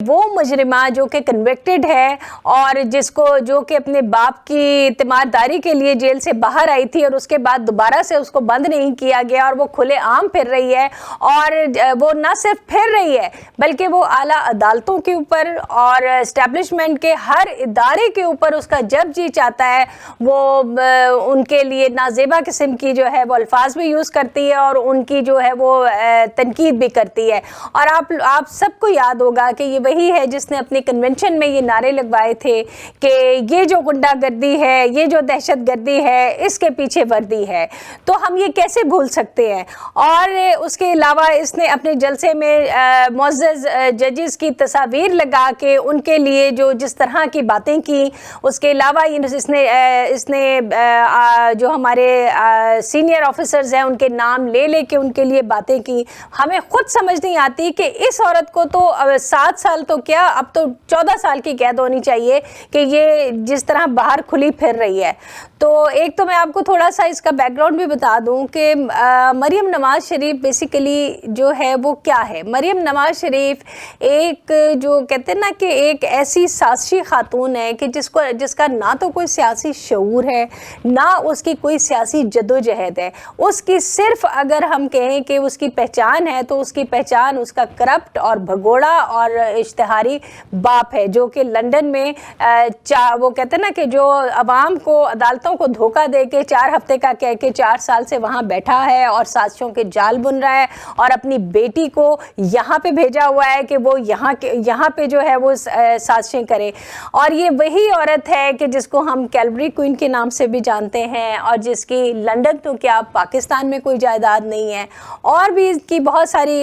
وہ مجرمہ جو کہ کنوکٹڈ ہے اور جس کو جو کہ اپنے باپ کی اعتمادداری کے لیے جیل سے باہر آئی تھی اور اس کے بعد دوبارہ سے اس کو بند نہیں کیا گیا اور وہ کھلے عام پھر رہی ہے، اور وہ نہ صرف پھر رہی ہے بلکہ وہ اعلیٰ عدالتوں کے اوپر اور اسٹیبلشمنٹ کے ہر ادارے کے اوپر اس کا جب جی چاہتا ہے وہ ان کے لیے نازیبا قسم کی جو ہے وہ الفاظ بھی یوز کرتی ہے اور ان کی جو ہے وہ تنقید بھی کرتی ہے۔ اور آپ سب کو یاد ہوگا کہ یہ وہی ہے جس نے اپنی کنونشن میں یہ نعرے لگوائے تھے کہ یہ جو غنڈہ گردی ہے، یہ جو دہشت گردی ہے، اس کے پیچھے وردی ہے۔ تو ہم یہ کیسے بھول سکتے ہیں؟ اور اس کے علاوہ اس نے اپنے جلسے میں معزز ججز کی تصاویر لگا کے ان کے لیے جو جس طرح کی باتیں کی، اس کے علاوہ اس نے جو ہمارے سینئر آفیسرز ہیں ان کے نام لے کے ان کے لیے باتیں کی۔ ہمیں خود سمجھ نہیں آتی کہ اس عورت کو تو 7 سال تو کیا، اب تو 14 سال کی قید ہونی چاہیے کہ یہ جس طرح باہر کھلی پھر رہی ہے۔ تو ایک تو میں آپ کو تھوڑا سا اس کا بیک گراؤنڈ بھی بتا دوں کہ مریم نواز شریف بیسیکلی جو ہے وہ کیا ہے۔ مریم نواز شریف ایک جو کہتے ہیں نا کہ ایک ایسی سازشی خاتون ہے کہ جس کا نہ تو کوئی سیاسی شعور ہے، نہ اس کی کوئی سیاسی جدوجہد ہے۔ اس کی صرف اگر ہم کہیں کہ اس کی پہچان ہے تو اس کی پہچان اس کا کرپٹ اور بھگوڑا اور اشتہاری باپ ہے، جو کہ لندن میں وہ کہتے ہیں نا کہ جو عوام کو عدالتوں کو دھوکہ دے کے 4 ہفتے کا کہہ کے 4 سال سے وہاں بیٹھا ہے اور سازشوں کے جال بن رہا ہے اور اپنی بیٹی کو یہاں پہ بھیجا ہوا ہے کہ وہ یہاں پہ جو ہے وہ سازشیں کرے۔ اور یہ وہی عورت ہے کہ جس کو ہم کیلبری کوئن کے نام سے بھی جانتے ہیں اور جس کی لندن تو کیا پاکستان میں کوئی جائیداد نہیں ہے، اور بھی اس کی بہت ساری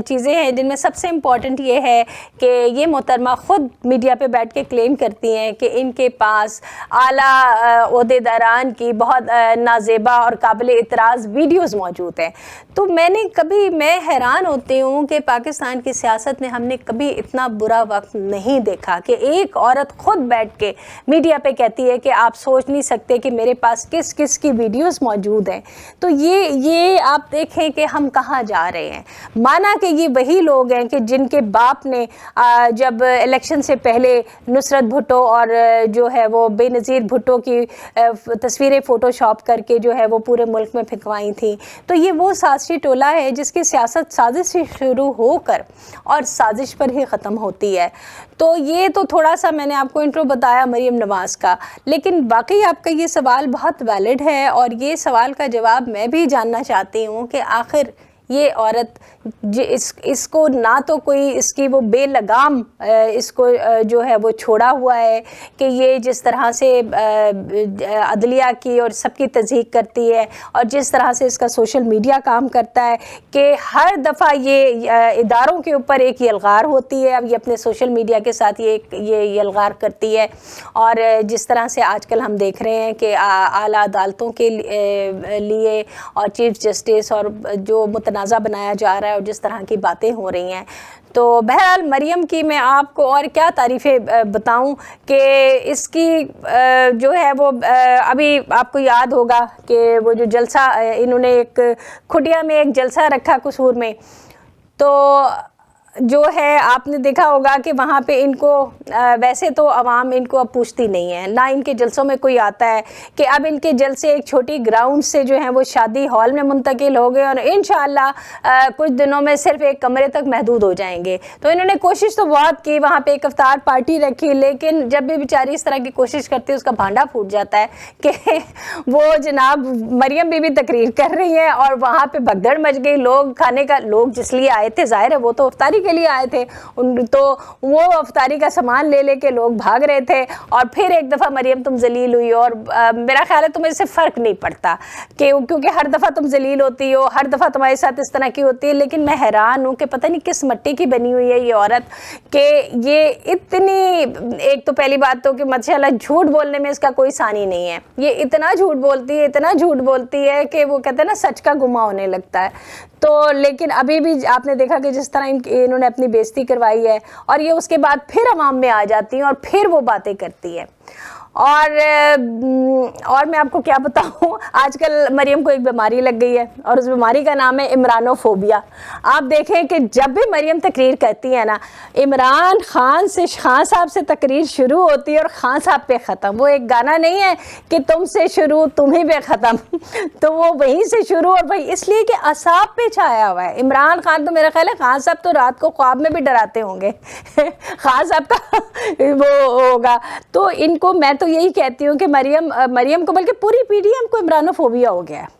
چیزیں ہیں جن میں سب سے امپورٹنٹ یہ ہے کہ یہ محترمہ خود میڈیا پہ بیٹھ کے کلیم کرتی ہیں کہ ان کے پاس اعلیٰ عہدیداران کی بہت نازیبا اور قابل اعتراض ویڈیوز موجود ہیں۔ تو میں حیران ہوتی ہوں کہ پاکستان کی سیاست میں ہم نے کبھی اتنا برا وقت نہیں دیکھا کہ ایک عورت خود بیٹھ کے میڈیا پہ کہتی ہے کہ آپ سوچ نہیں سکتے کہ میرے پاس کس کس کی ویڈیوز موجود ہیں۔ تو یہ آپ دیکھیں کہ ہم کہاں جا رہے ہیں۔ مانا کہ یہ وہی لوگ ہیں کہ جن کے باپ نے جب الیکشن سے پہلے نصرت بھٹو اور جو ہے وہ بے نظیر بھٹو کی تصویریں فوٹو شاپ کر کے جو ہے وہ پورے ملک میں پھینکوائی تھیں۔ تو یہ وہ سازشی ٹولہ ہے جس کی سیاست سازش سے شروع ہو کر اور سازش پر ہی ختم ہوتی ہے۔ تو یہ تو تھوڑا سا میں نے آپ کو انٹرو بتایا مریم نواز کا، لیکن باقی آپ کا یہ سوال بہت ویلڈ ہے اور یہ سوال کا جواب میں بھی جاننا چاہتی ہوں کہ آخر یہ عورت اس کو نہ تو کوئی اس کی وہ بے لگام اس کو جو ہے وہ چھوڑا ہوا ہے کہ یہ جس طرح سے عدلیہ کی اور سب کی تضحیق کرتی ہے اور جس طرح سے اس کا سوشل میڈیا کام کرتا ہے کہ ہر دفعہ یہ اداروں کے اوپر ایک یلغار ہوتی ہے۔ اب یہ اپنے سوشل میڈیا کے ساتھ یہ یلغار کرتی ہے، اور جس طرح سے آج کل ہم دیکھ رہے ہیں کہ اعلیٰ عدالتوں کے لیے اور چیف جسٹس اور جو متنازع بنایا جا رہا ہے اور جس طرح کی باتیں ہو رہی ہیں، تو بہرحال مریم کی میں آپ کو اور کیا تعریفیں بتاؤں کہ اس کی جو ہے وہ ابھی آپ کو یاد ہوگا کہ وہ جو جلسہ انہوں نے ایک کھٹیا میں ایک جلسہ رکھا قصور میں، تو جو ہے آپ نے دیکھا ہوگا کہ وہاں پہ ان کو ویسے تو عوام ان کو اب پوچھتی نہیں ہے، نہ ان کے جلسوں میں کوئی آتا ہے کہ اب ان کے جلسے ایک چھوٹی گراؤنڈ سے جو ہیں وہ شادی ہال میں منتقل ہو گئے اور انشاءاللہ کچھ دنوں میں صرف ایک کمرے تک محدود ہو جائیں گے۔ تو انہوں نے کوشش تو بہت کی، وہاں پہ ایک افطار پارٹی رکھی، لیکن جب بھی بیچاری اس طرح کی کوشش کرتی ہے اس کا بھانڈا پھوٹ جاتا ہے کہ وہ جناب مریم بی بی تقریر کر رہی ہیں اور وہاں پہ بھگدڑ مچ گئی، لوگ کھانے کا لوگ جس لیے آئے تھے ظاہر ہے وہ تو افطاری کے لیے آئے تھے، تو وہ افطاری کا سامان لے کے لوگ بھاگ رہے تھے، اور پھر ایک دفعہ مریم تم ذلیل ہوئی، اور میرا خیال ہے تمہیں اس سے فرق نہیں پڑتا کیونکہ ہر دفعہ تم ذلیل ہوتی ہو، ہر دفعہ تمہارے ساتھ اس طرح کی ہوتی ہے۔ لیکن میں حیران ہوں کہ پتہ نہیں کس مٹی کی بنی ہوئی ہے یہ عورت کہ یہ اتنی، ایک تو پہلی بات تو کہ ماشاءاللہ جھوٹ بولنے میں اس کا کوئی ثانی نہیں ہے، یہ اتنا جھوٹ بولتی ہے کہ وہ کہتے ہیں نا سچ کا گماں ہونے لگتا ہے۔ تو لیکن ابھی بھی آپ نے دیکھا کہ جس طرح انہوں نے اپنی بےزتی کروائی ہے، اور یہ اس کے بعد پھر عوام میں آ جاتی ہیں اور پھر وہ باتیں کرتی ہے۔ اور میں آپ کو کیا بتاؤں، آج کل مریم کو ایک بیماری لگ گئی ہے اور اس بیماری کا نام ہے عمرانوفوبیا۔ آپ دیکھیں کہ جب بھی مریم تقریر کرتی ہے نا، عمران خان صاحب سے تقریر شروع ہوتی ہے اور خان صاحب پہ ختم۔ وہ ایک گانا نہیں ہے کہ تم سے شروع تمہیں پہ ختم، تو وہ وہیں سے شروع، اور وہی اس لیے کہ اعصاب پہ چھایا ہوا ہے۔ عمران خان تو میرا خیال ہے خان صاحب تو رات کو خواب میں بھی ڈراتے ہوں گے خان صاحب کا وہ ہوگا۔ تو ان کو میں تو یہی کہتی ہوں کہ مریم کو بلکہ پوری پی ڈی ایم کو عمرانوفوبیا ہو گیا ہے۔